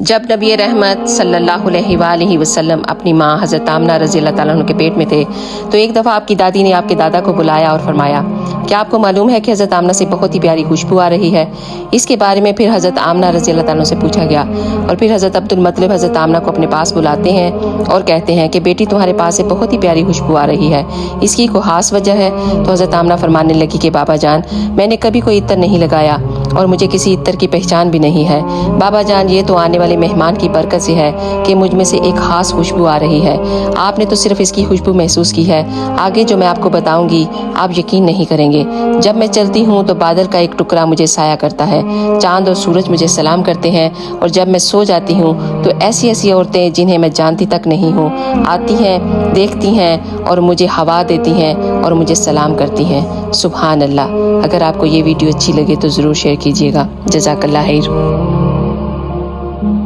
جب نبی رحمت صلی اللہ علیہ وآلہ وسلم اپنی ماں حضرت آمنہ رضی اللہ تعالیٰ عنہ کے پیٹ میں تھے تو ایک دفعہ آپ کی دادی نے آپ کے دادا کو بلایا اور فرمایا، کیا آپ کو معلوم ہے کہ حضرت آمنہ سے بہت ہی پیاری خوشبو آ رہی ہے؟ اس کے بارے میں پھر حضرت آمنہ رضی اللہ تعالیٰ عنہ سے پوچھا گیا، اور پھر حضرت عبدالمطلب حضرت آمنہ کو اپنے پاس بلاتے ہیں اور کہتے ہیں کہ بیٹی تمہارے پاس سے بہت ہی پیاری خوشبو آ رہی ہے، اس کی کوئی خاص وجہ ہے؟ تو حضرت آمنہ فرمانے لگی کہ بابا جان، میں نے کبھی کوئی عطر نہیں لگایا اور مجھے کسی عطر کی پہچان بھی نہیں ہے۔ بابا جان، یہ تو آنے والے مہمان کی برکت سے ہے کہ مجھ میں سے ایک خاص خوشبو آ رہی ہے، آپ نے تو صرف اس کی خوشبو محسوس کی ہے، آگے جو میں آپ کو بتاؤں گی آپ یقین نہیں کریں گے۔ جب میں چلتی ہوں تو بادل کا ایک ٹکڑا مجھے سایہ کرتا ہے، چاند اور سورج مجھے سلام کرتے ہیں، اور جب میں سو جاتی ہوں تو ایسی ایسی عورتیں جنہیں میں جانتی تک نہیں ہوں آتی ہیں، دیکھتی ہیں اور مجھے ہوا دیتی ہیں اور مجھے سلام کرتی ہیں۔ سبحان اللہ۔ اگر آپ کو یہ ویڈیو اچھی لگے تو ضرور شیئر کیجیے گا۔ جزاک اللہ خیر۔